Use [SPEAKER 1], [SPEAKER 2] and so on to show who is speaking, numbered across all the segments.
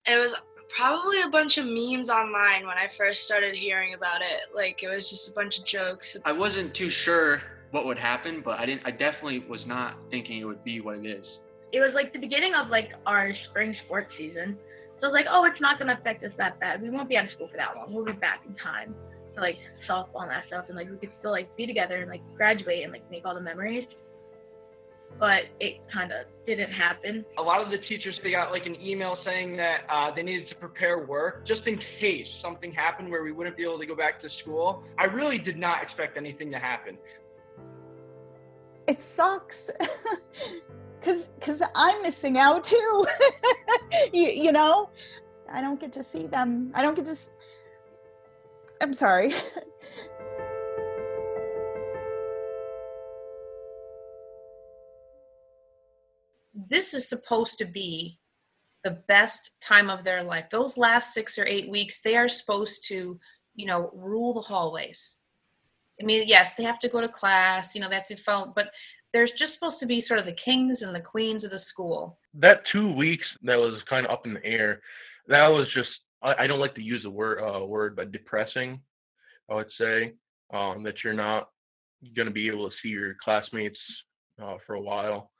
[SPEAKER 1] It was probably a bunch of memes online when I first started hearing about it. Like, it was just a bunch of jokes.
[SPEAKER 2] I wasn't too sure what would happen, but I definitely was not thinking it would be what it is.
[SPEAKER 3] It was like the beginning of like our spring sports season. So I was like, oh, it's not gonna affect us that bad. We won't be out of school for that long. We'll be back in time to like softball and that stuff, and like we could still like be together and like graduate and like make all the memories. But it kind of didn't happen.
[SPEAKER 4] A lot of the teachers, they got like an email saying that they needed to prepare work just in case something happened where we wouldn't be able to go back to school. I really did not expect anything to happen.
[SPEAKER 5] It sucks because I'm missing out too. you know, I don't get to see them. I don't get to. I'm sorry.
[SPEAKER 6] This is supposed to be the best time of their life. Those last 6 or 8 weeks, they are supposed to, rule the hallways. I mean, yes, they have to go to class, they have to follow, but they're just supposed to be sort of the kings and the queens of the school.
[SPEAKER 7] That 2 weeks that was kind of up in the air, that was just, I don't like to use the word, but depressing, I would say, that you're not going to be able to see your classmates for a while,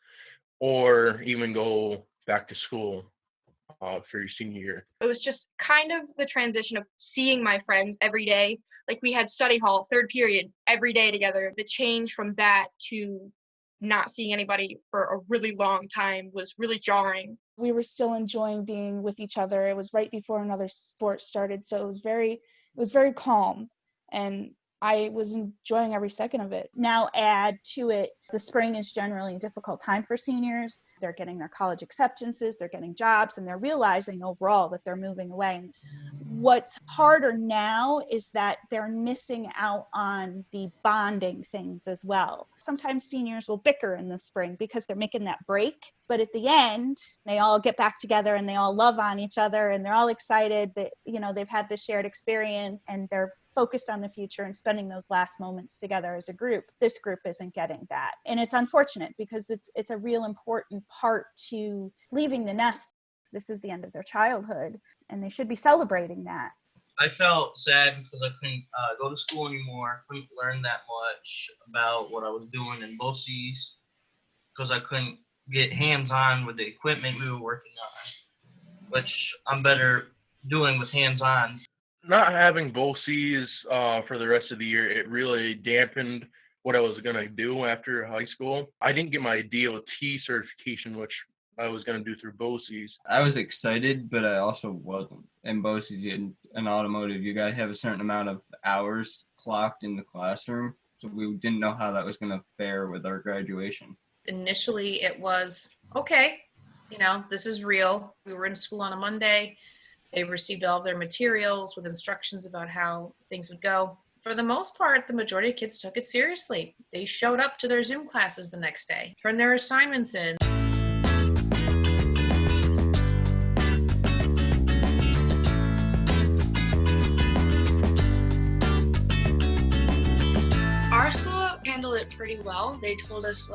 [SPEAKER 7] or even go back to school for your senior year.
[SPEAKER 8] It was just kind of the transition of seeing my friends every day. Like we had study hall, third period, every day together. The change from that to not seeing anybody for a really long time was really jarring.
[SPEAKER 9] We were still enjoying being with each other. It was right before another sport started, so it was very calm, and I was enjoying every second of it.
[SPEAKER 5] Now add to it, the spring is generally a difficult time for seniors. They're getting their college acceptances, they're getting jobs, and they're realizing overall that they're moving away. What's harder now is that they're missing out on the bonding things as well. Sometimes seniors will bicker in the spring because they're making that break, but at the end, they all get back together and they all love on each other and they're all excited that, they've had this shared experience and they're focused on the future and spending those last moments together as a group. This group isn't getting that. And it's unfortunate because it's a real important part to leaving the nest. This is the end of their childhood, and they should be celebrating that.
[SPEAKER 10] I felt sad because I couldn't go to school anymore. Couldn't learn that much about what I was doing in BOCES because I couldn't get hands-on with the equipment we were working on, which I'm better doing with hands-on.
[SPEAKER 7] Not having BOCES for the rest of the year, it really dampened what I was going to do after high school. I didn't get my DOT certification, which I was going to do through BOCES.
[SPEAKER 11] I was excited, but I also wasn't. In BOCES, in automotive, you got to have a certain amount of hours clocked in the classroom. So we didn't know how that was going to fare with our graduation.
[SPEAKER 6] Initially, it was, okay, this is real. We were in school on a Monday. They received all of their materials with instructions about how things would go. For the most part, the majority of kids took it seriously. They showed up to their Zoom classes the next day, turned their assignments in.
[SPEAKER 1] Our school handled it pretty well. They told us,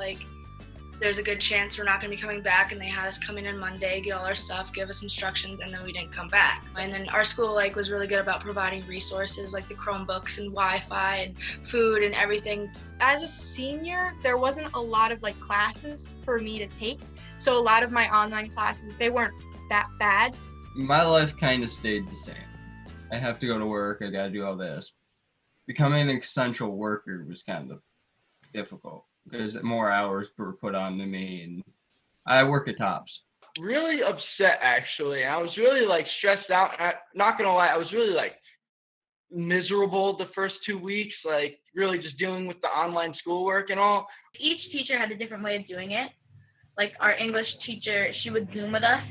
[SPEAKER 1] there's a good chance we're not going to be coming back, and they had us come in on Monday, get all our stuff, give us instructions, and then we didn't come back. And then our school was really good about providing resources like the Chromebooks and Wi-Fi and food and everything.
[SPEAKER 8] As a senior, there wasn't a lot of classes for me to take, so a lot of my online classes, they weren't that bad.
[SPEAKER 11] My life kind of stayed the same. I have to go to work, I got to do all this. Becoming an essential worker was kind of difficult because more hours were put on to me, and I work at Tops.
[SPEAKER 4] Really upset, actually. I was really stressed out. Not gonna lie, I was really miserable the first 2 weeks, really just dealing with the online schoolwork and all.
[SPEAKER 3] Each teacher had a different way of doing it. Our English teacher, she would Zoom with us.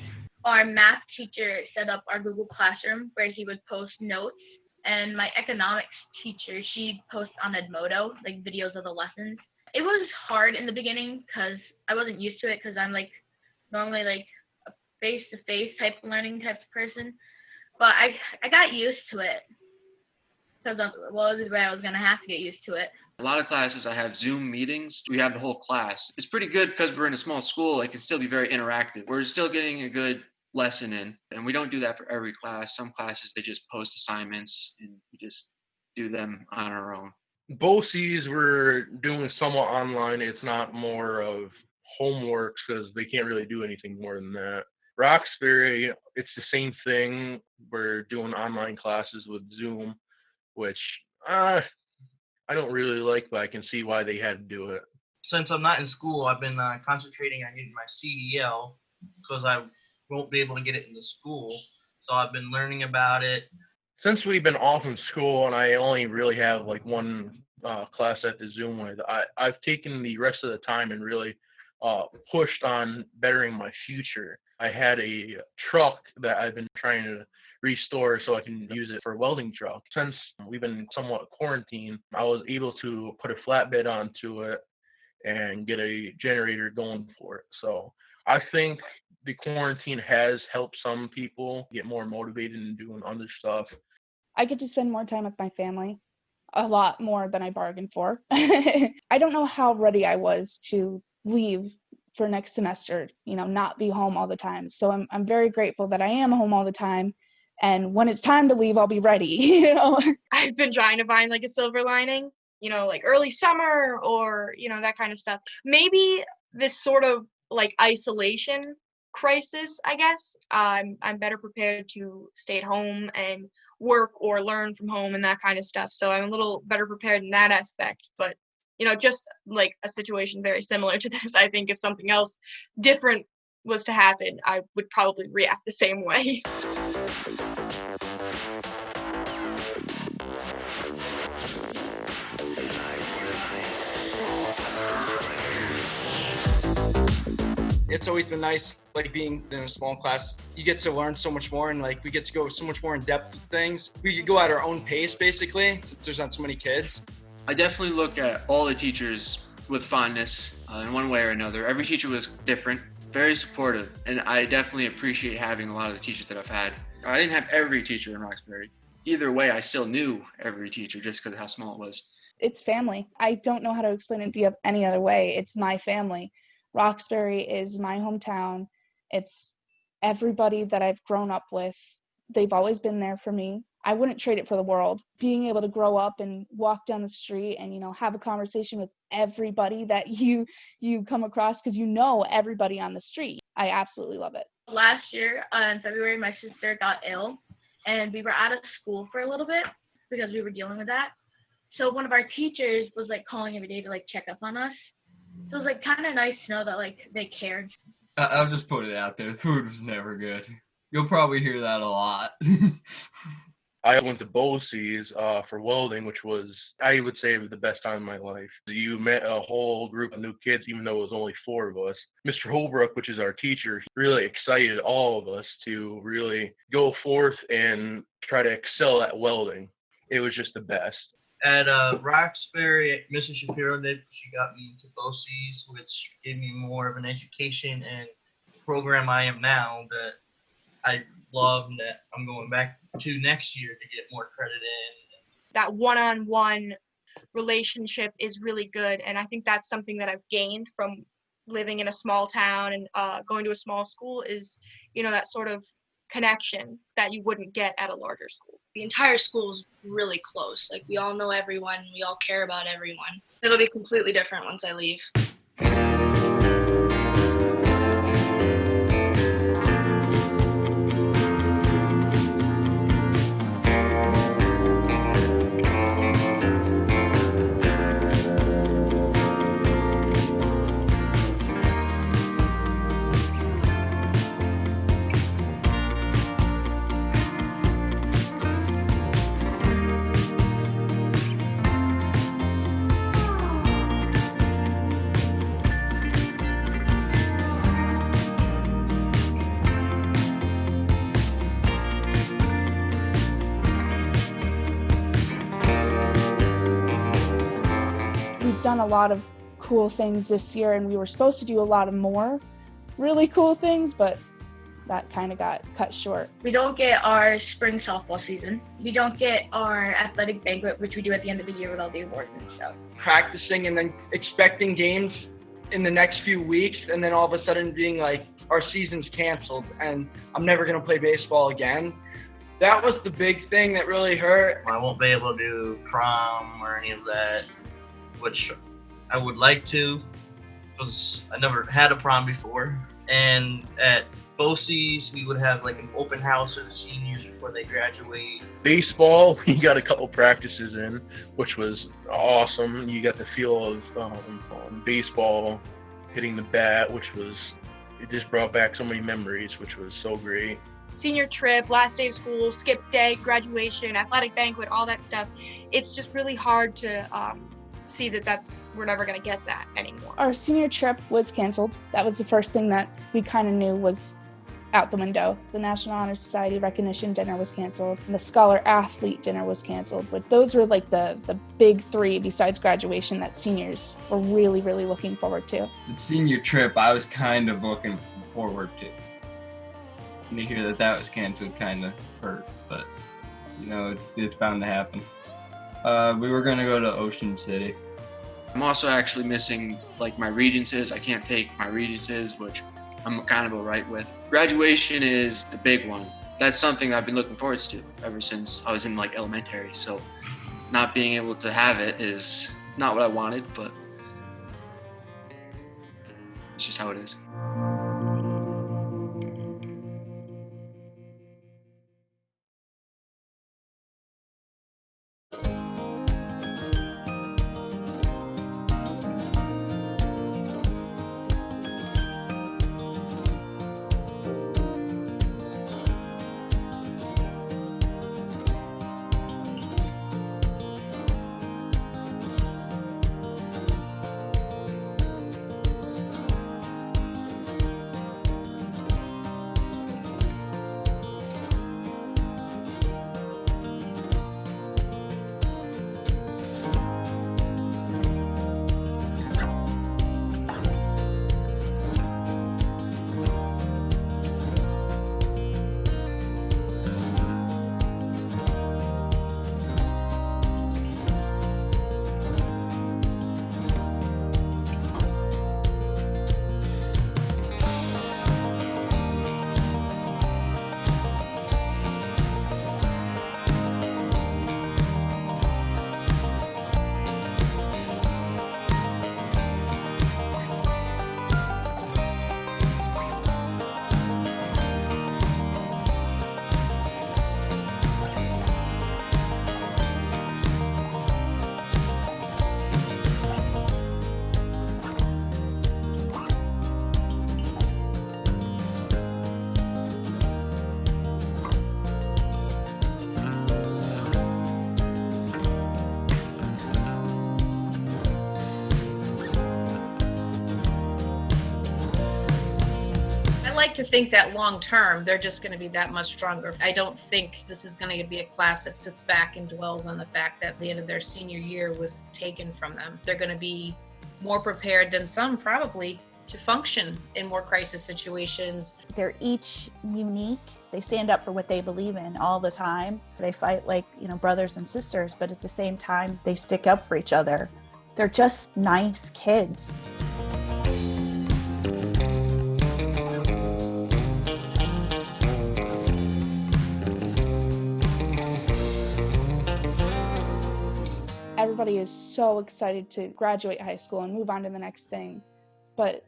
[SPEAKER 3] Our math teacher set up our Google Classroom where he would post notes. And my economics teacher, she'd post on Edmodo, videos of the lessons. It was hard in the beginning because I wasn't used to it because I'm normally a face-to-face type learning type of person. But I got used to it because this is where I was going to have to get used to it.
[SPEAKER 2] A lot of classes I have Zoom meetings. We have the whole class. It's pretty good because we're in a small school. It can still be very interactive. We're still getting a good lesson in. And we don't do that for every class. Some classes, they just post assignments and we just do them on our own.
[SPEAKER 7] BOCES we're doing somewhat online. It's not more of homework because they can't really do anything more than that. Roxbury, it's the same thing. We're doing online classes with Zoom, which I don't really like, but I can see why they had to do it.
[SPEAKER 10] Since I'm not in school, I've been concentrating on getting my CDL because I won't be able to get it in the school. So I've been learning about it.
[SPEAKER 7] Since we've been off in school and I only really have like one class at the Zoom with, I've taken the rest of the time and really pushed on bettering my future. I had a truck that I've been trying to restore so I can use it for a welding truck. Since we've been somewhat quarantined, I was able to put a flatbed onto it and get a generator going for it. So I think the quarantine has helped some people get more motivated in doing other stuff.
[SPEAKER 9] I get to spend more time with my family, a lot more than I bargained for. I don't know how ready I was to leave for next semester, not be home all the time. So I'm very grateful that I am home all the time. And when it's time to leave, I'll be ready.
[SPEAKER 8] I've been trying to find like a silver lining, like early summer or, that kind of stuff. Maybe this sort of like isolation crisis, I guess. I'm better prepared to stay at home and work or learn from home and that kind of stuff. So I'm a little better prepared in that aspect. But, just like a situation very similar to this, I think if something else different was to happen, I would probably react the same way.
[SPEAKER 4] It's always been nice, like being in a small class. You get to learn so much more, and like we get to go so much more in depth with things. We could go at our own pace, basically, since there's not so many kids.
[SPEAKER 2] I definitely look at all the teachers with fondness in one way or another. Every teacher was different, very supportive, and I definitely appreciate having a lot of the teachers that I've had. I didn't have every teacher in Roxbury. Either way, I still knew every teacher just because of how small it was.
[SPEAKER 9] It's family. I don't know how to explain it any other way. It's my family. Roxbury is my hometown. It's everybody that I've grown up with. They've always been there for me. I wouldn't trade it for the world. Being able to grow up and walk down the street and, have a conversation with everybody that you come across because everybody on the street. I absolutely love it.
[SPEAKER 3] Last year in February, my sister got ill and we were out of school for a little bit because we were dealing with that. So one of our teachers was like calling every day to like check up on us. So it was like kind of nice to know that like they cared.
[SPEAKER 11] I'll just put it out there. Food was never good. You'll probably hear that a lot.
[SPEAKER 7] I went to BOCES for welding, which was, I would say, the best time of my life. You met a whole group of new kids, even though it was only 4 of us. Mr. Holbrook, which is our teacher, really excited all of us to really go forth and try to excel at welding. It was just the best.
[SPEAKER 10] At Roxbury, Mrs. Shapiro she got me into BOCES, which gave me more of an education and program I am now that I love and that I'm going back to next year to get more credit in.
[SPEAKER 8] That one-on-one relationship is really good, and I think that's something that I've gained from living in a small town and going to a small school is, that sort of connection that you wouldn't get at a larger school.
[SPEAKER 1] The entire school is really close. Like, we all know everyone. We all care about everyone. It'll be completely different once I leave.
[SPEAKER 9] Done a lot of cool things this year, and we were supposed to do a lot of more really cool things, but that kind of got cut short.
[SPEAKER 3] We don't get our spring softball season. We don't get our athletic banquet, which we do at the end of the year with all the awards and stuff.
[SPEAKER 4] Practicing and then expecting games in the next few weeks, and then all of a sudden being like, our season's canceled and I'm never going to play baseball again. That was the big thing that really hurt.
[SPEAKER 10] I won't be able to do prom or any of that, which I would like to, because I never had a prom before. And at BOCES, we would have like an open house for the seniors before they graduate.
[SPEAKER 7] Baseball, you got a couple practices in, which was awesome. You got the feel of baseball, hitting the bat, it just brought back so many memories, which was so great.
[SPEAKER 8] Senior trip, last day of school, skip day, graduation, athletic banquet, all that stuff. It's just really hard to see that we're never going to get that anymore.
[SPEAKER 9] Our senior trip was canceled. That was the first thing that we kind of knew was out the window. The National Honor Society recognition dinner was canceled, and the Scholar Athlete dinner was canceled. But those were like the big three besides graduation that seniors were really, really looking forward to.
[SPEAKER 11] The senior trip, I was kind of looking forward to. And to hear that was canceled kind of hurt, but it's bound to happen. We were gonna go to Ocean City.
[SPEAKER 2] I'm also actually missing like my Regencies. I can't take my Regencies, which I'm kind of alright with. Graduation is the big one. That's something I've been looking forward to ever since I was in like elementary. So not being able to have it is not what I wanted, but it's just how it is.
[SPEAKER 6] I like to think that long term, they're just going to be that much stronger. I don't think this is going to be a class that sits back and dwells on the fact that the end of their senior year was taken from them. They're going to be more prepared than some probably to function in more crisis situations.
[SPEAKER 5] They're each unique. They stand up for what they believe in all the time. They fight like, brothers and sisters, but at the same time, they stick up for each other. They're just nice kids.
[SPEAKER 9] Everybody is so excited to graduate high school and move on to the next thing. But,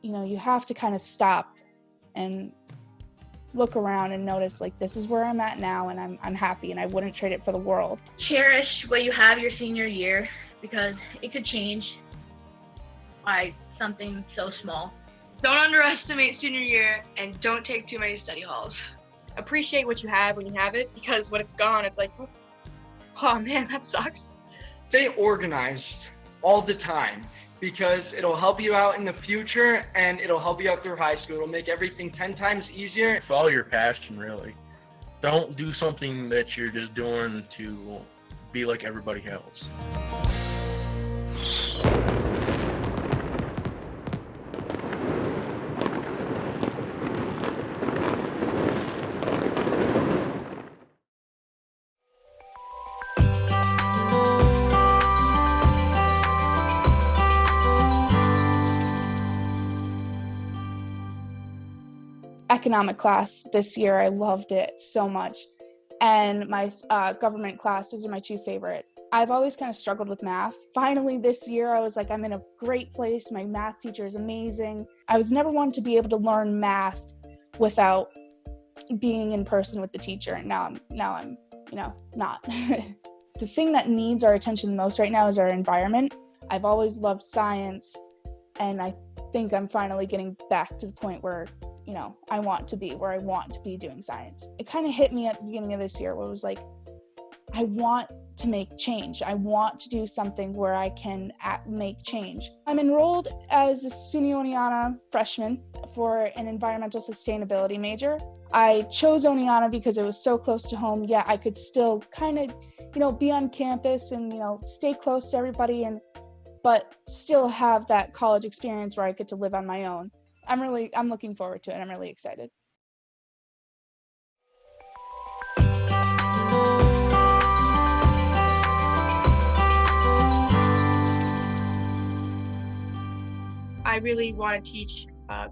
[SPEAKER 9] you have to kind of stop and look around and notice, like, this is where I'm at now, and I'm happy, and I wouldn't trade it for the world.
[SPEAKER 3] Cherish what you have your senior year, because it could change by something so small.
[SPEAKER 1] Don't underestimate senior year, and don't take too many study halls.
[SPEAKER 8] Appreciate what you have when you have it, because when it's gone, it's like, oh man, that sucks.
[SPEAKER 4] Stay organized all the time, because it'll help you out in the future and it'll help you out through high school. It'll make everything 10 times easier.
[SPEAKER 7] Follow your passion, really. Don't do something that you're just doing to be like everybody else.
[SPEAKER 9] economic class this year. I loved it so much. And my government class, those are my two favorite. I've always kind of struggled with math. Finally this year, I was like, I'm in a great place. My math teacher is amazing. I was never one to be able to learn math without being in person with the teacher. And now I'm not. The thing that needs our attention the most right now is our environment. I've always loved science, and I think I'm finally getting back to the point where, I want to be doing science. It kind of hit me at the beginning of this year where it was like, I want to make change. I want to do something where I can make change. I'm enrolled as a SUNY Oneonta freshman for an environmental sustainability major. I chose Oneonta because it was so close to home, yet I could still kind of, be on campus and, stay close to everybody, but still have that college experience where I get to live on my own. I'm looking forward to it. I'm really excited.
[SPEAKER 8] I really want to teach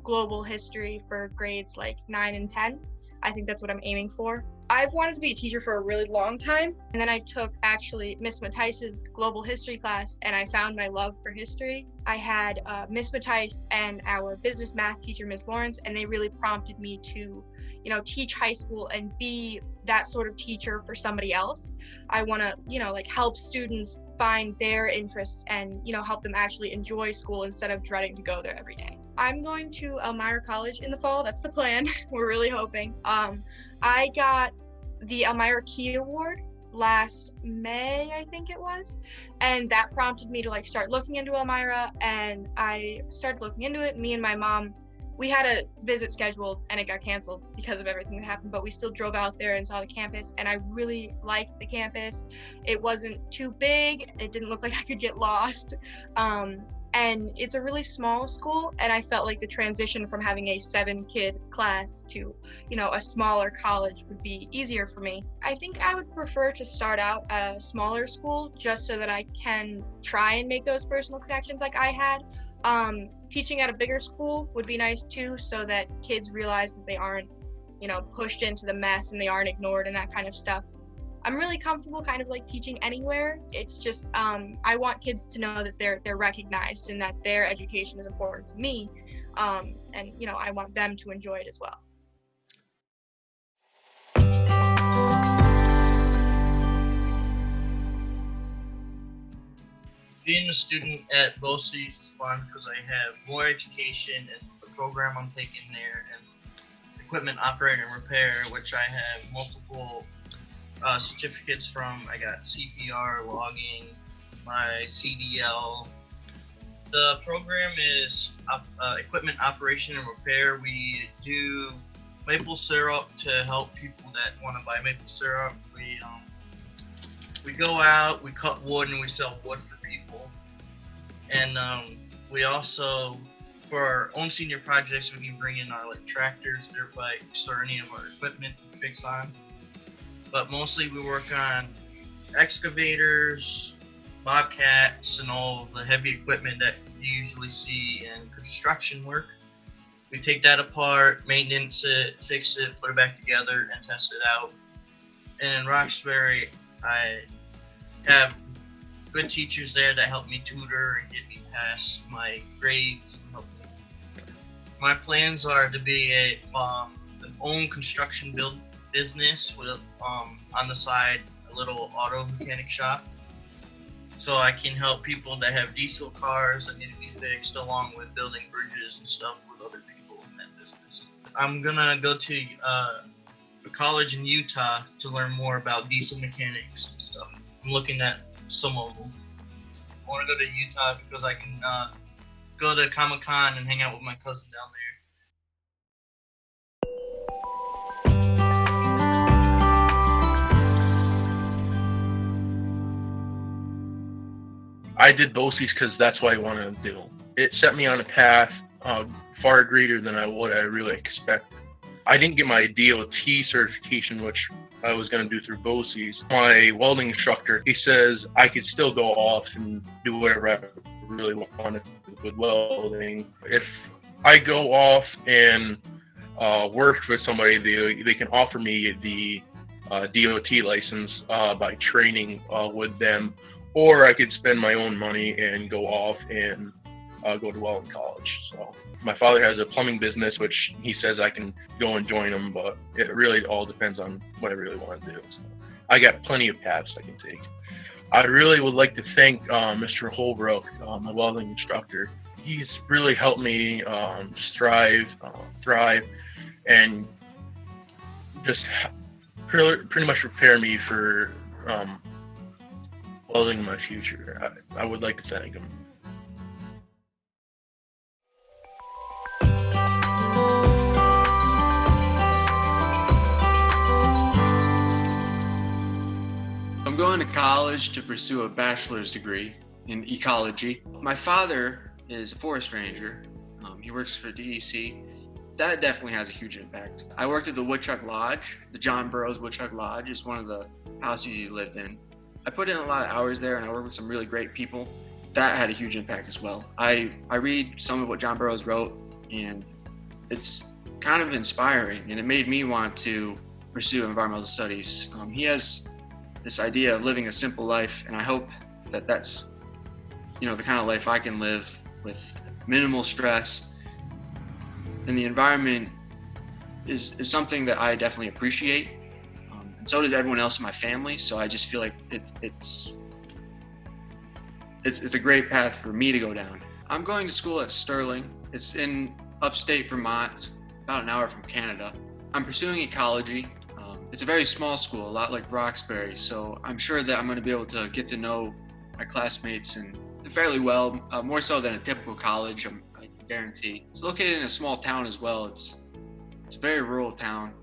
[SPEAKER 8] global history for grades like 9 and 10. I think that's what I'm aiming for. I've wanted to be a teacher for a really long time, and then I took actually Miss Matthijs's global history class, and I found my love for history. I had Miss Matthijs and our business math teacher, Miss Lawrence, and they really prompted me to, teach high school and be that sort of teacher for somebody else. I want to, help students find their interests and, help them actually enjoy school instead of dreading to go there every day. I'm going to Elmira College in the fall. That's the plan. We're really hoping. I got the Elmira Key Award last May, I think it was, and that prompted me to start looking into Elmira, and I started looking into it. Me and my mom, we had a visit scheduled and it got canceled because of everything that happened, but we still drove out there and saw the campus, and I really liked the campus. It wasn't too big. It didn't look like I could get lost. And it's a really small school, and I felt like the transition from having a 7-kid class to, a smaller college would be easier for me. I think I would prefer to start out at a smaller school just so that I can try and make those personal connections like I had. Teaching at a bigger school would be nice too, so that kids realize that they aren't, pushed into the mess and they aren't ignored and that kind of stuff. I'm really comfortable kind of teaching anywhere. It's just I want kids to know that they're recognized and that their education is important to me, and I want them to enjoy it as well.
[SPEAKER 10] Being a student at BOCES is fun because I have more education and the program I'm taking there, and equipment operator and repair, which I have multiple certificates from. I got CPR, logging, my CDL. The program is equipment operation and repair. We do maple syrup to help people that want to buy maple syrup. We go out, we cut wood, and we sell wood for people. And we also, for our own senior projects, we can bring in our tractors, dirt bikes, or any of our equipment to fix on. But mostly we work on excavators, bobcats, and all the heavy equipment that you usually see in construction work. We take that apart, maintenance it, fix it, put it back together, and test it out. And in Roxbury, I have good teachers there that help me tutor and get me past my grades and help me. My plans are to be an own construction build business with on the side a little auto mechanic shop, so I can help people that have diesel cars that need to be fixed, along with building bridges and stuff with other people in that business. I'm gonna go to a college in Utah to learn more about diesel mechanics and stuff. I'm looking at some of them. I want to go to Utah because I can go to Comic-Con and hang out with my cousin down there.
[SPEAKER 7] I did BOCES because that's what I wanted to do. It set me on a path far greater than what I really expected. I didn't get my DOT certification, which I was going to do through BOCES. My welding instructor, he says I could still go off and do whatever I really wanted with welding. If I go off and worked with somebody, they can offer me the DOT license by training with them, or I could spend my own money and go off and go to Welland College. So my father has a plumbing business, which he says I can go and join him, but it really all depends on what I really want to do. So I got plenty of paths I can take. I really would like to thank Mr. Holbrook, my welding instructor. He's really helped me thrive, and just pretty much prepare me for welding in my future. I would like to thank him.
[SPEAKER 2] I'm going to college to pursue a bachelor's degree in ecology. My father is a forest ranger. He works for DEC. That definitely has a huge impact. I worked at the Woodchuck Lodge. The John Burroughs Woodchuck Lodge is one of the houses he lived in. I put in a lot of hours there, and I worked with some really great people. That had a huge impact as well. I read some of what John Burroughs wrote, and it's kind of inspiring, and it made me want to pursue environmental studies. He has this idea of living a simple life, and I hope that that's, the kind of life I can live with minimal stress. And the environment is something that I definitely appreciate, and so does everyone else in my family. So I just feel like it's a great path for me to go down. I'm going to school at Sterling. It's in upstate Vermont. It's about an hour from Canada. I'm pursuing ecology. It's a very small school, a lot like Roxbury, so I'm sure that I'm going to be able to get to know my classmates and fairly well, more so than a typical college, I can guarantee. It's located in a small town as well. It's a very rural town.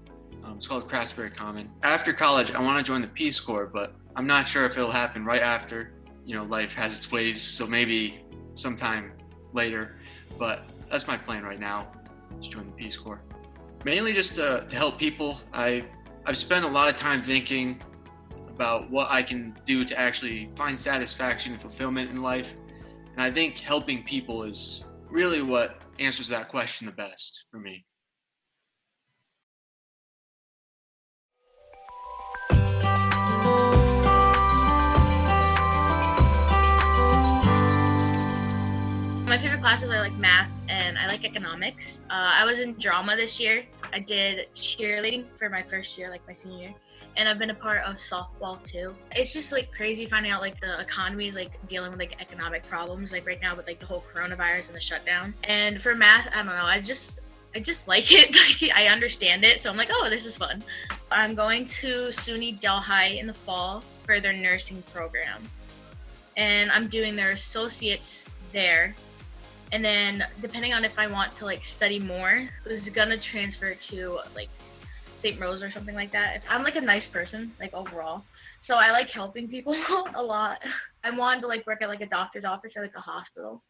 [SPEAKER 2] It's called Craftsbury Common. After college, I want to join the Peace Corps, but I'm not sure if it'll happen right after. Life has its ways, so maybe sometime later, but that's my plan right now, to join the Peace Corps. Mainly just to help people. I've spent a lot of time thinking about what I can do to actually find satisfaction and fulfillment in life. And I think helping people is really what answers that question the best for me.
[SPEAKER 12] My favorite classes are like math and I like economics. I was in drama this year. I did cheerleading for my first year, like my senior year, and I've been a part of softball too. It's just like crazy finding out like the economy is like dealing with like economic problems like right now with like the whole coronavirus and the shutdown. And for math, I don't know, I just like it. Like I understand it, so I'm like, oh, this is fun. I'm going to SUNY Delhi in the fall for their nursing program, and I'm doing their associates there. And then depending on if I want to like study more, it's gonna transfer to like St. Rose or something like that.
[SPEAKER 3] I'm like a nice person, like overall. So I like helping people a lot. I wanted to like work at like a doctor's office or like a hospital.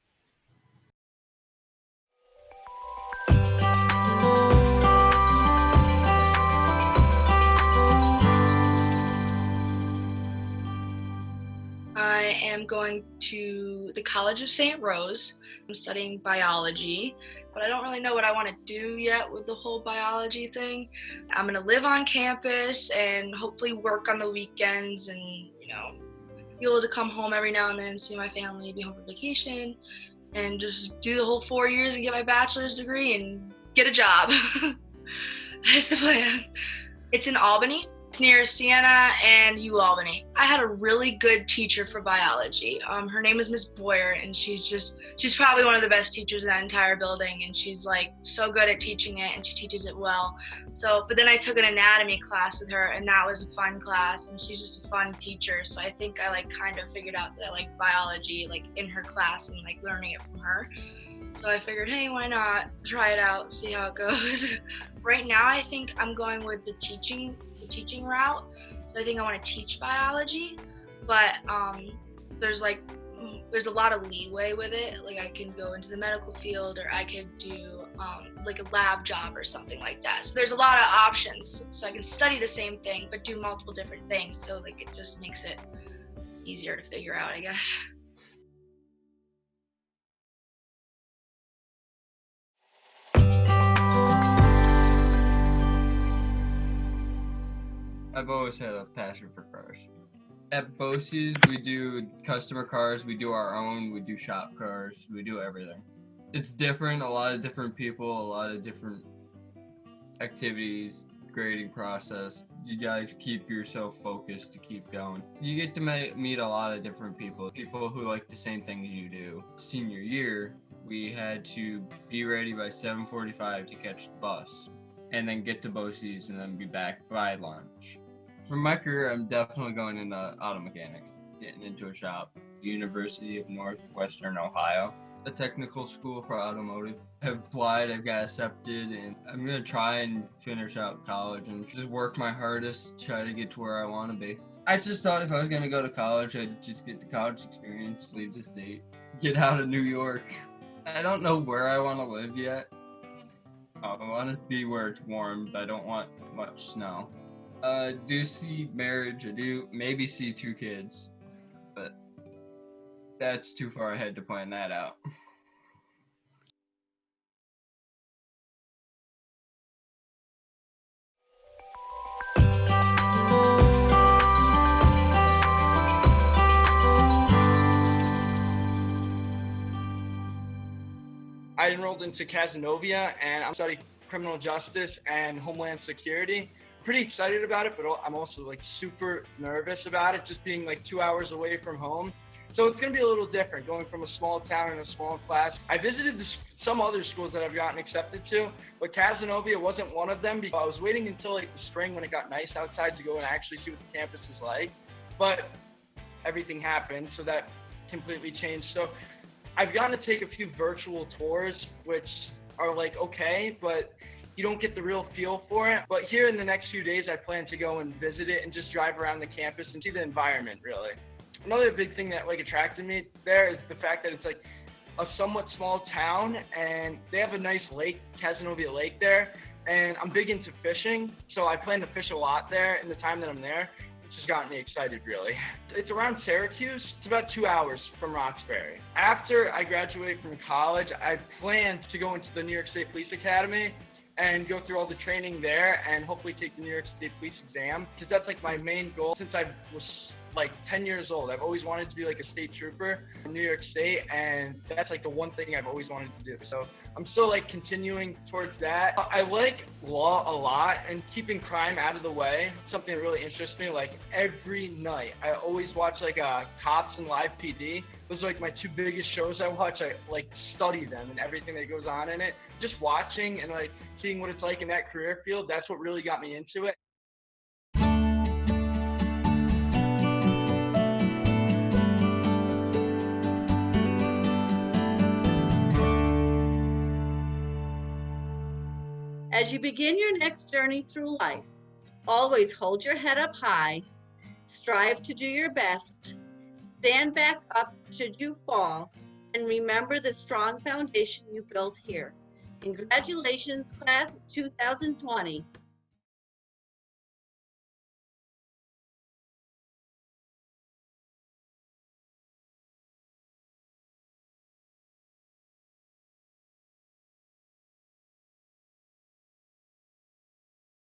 [SPEAKER 1] I am going to the College of St. Rose. I'm studying biology, but I don't really know what I want to do yet with the whole biology thing. I'm going to live on campus and hopefully work on the weekends and, be able to come home every now and then, see my family, be home for vacation, and just do the whole 4 years and get my bachelor's degree and get a job. That's the plan. It's in Albany. It's near Siena and UAlbany. I had a really good teacher for biology. Her name is Miss Boyer, and she's probably one of the best teachers in that entire building, and she's like so good at teaching it, and she teaches it well. But then I took an anatomy class with her, and that was a fun class, and she's just a fun teacher. So I think I like kind of figured out that I like biology like in her class and like learning it from her. So I figured, hey, why not try it out, see how it goes. Right now, I think I'm going with the teaching route. So I think I want to teach biology, but there's a lot of leeway with it. Like I can go into the medical field, or I could do like a lab job or something like that. So there's a lot of options. So I can study the same thing, but do multiple different things. So like it just makes it easier to figure out, I guess.
[SPEAKER 11] I've always had a passion for cars. At BOCES, we do customer cars, we do our own, we do shop cars, we do everything. It's different, a lot of different people, a lot of different activities, grading process. You gotta keep yourself focused to keep going. You get to meet a lot of different people who like the same things you do. Senior year, we had to be ready by 7:45 to catch the bus, and then get to BOCES and then be back by lunch. For my career, I'm definitely going into auto mechanics, getting into a shop. University of Northwestern Ohio, a technical school for automotive. I've applied, I've got accepted, and I'm gonna try and finish out college and just work my hardest, try to get to where I want to be. I just thought if I was gonna go to college, I'd just get the college experience, leave the state, get out of New York. I don't know where I want to live yet. I want to be where it's warm, but I don't want much snow. I do see marriage, I do maybe see 2 kids, but that's too far ahead to plan that out.
[SPEAKER 4] I enrolled into Casanova and I'm studying criminal justice and homeland security. Pretty excited about it, but I'm also like super nervous about it, just being like 2 hours away from home. So it's gonna be a little different going from a small town and a small class. I visited some other schools that I've gotten accepted to, but Casanova wasn't one of them because I was waiting until like the spring when it got nice outside to go and actually see what the campus is like. But everything happened, so that completely changed. So I've gotten to take a few virtual tours, which are like okay, but you don't get the real feel for it. But here in the next few days, I plan to go and visit it and just drive around the campus and see the environment, really. Another big thing that like attracted me there is the fact that it's like a somewhat small town and they have a nice lake, Casanova Lake there. And I'm big into fishing, so I plan to fish a lot there in the time that I'm there. Which has gotten me excited, really. It's around Syracuse. It's about 2 hours from Roxbury. After I graduate from college, I plan to go into the New York State Police Academy and go through all the training there and hopefully take the New York State Police exam, because that's like my main goal since I was like 10 years old. I've always wanted to be like a state trooper in New York State, and that's like the one thing I've always wanted to do. So I'm still like continuing towards that. I like law a lot and keeping crime out of the way. Something that really interests me. Like every night, I always watch like Cops and Live PD. Those are like my 2 biggest shows I watch. I like study them and everything that goes on in it. Just watching and like seeing what it's like in that career field, that's what really got me into it.
[SPEAKER 13] As you begin your next journey through life, always hold your head up high, strive to do your best, stand back up should you fall, and remember the strong foundation you built here. Congratulations, class of 2020.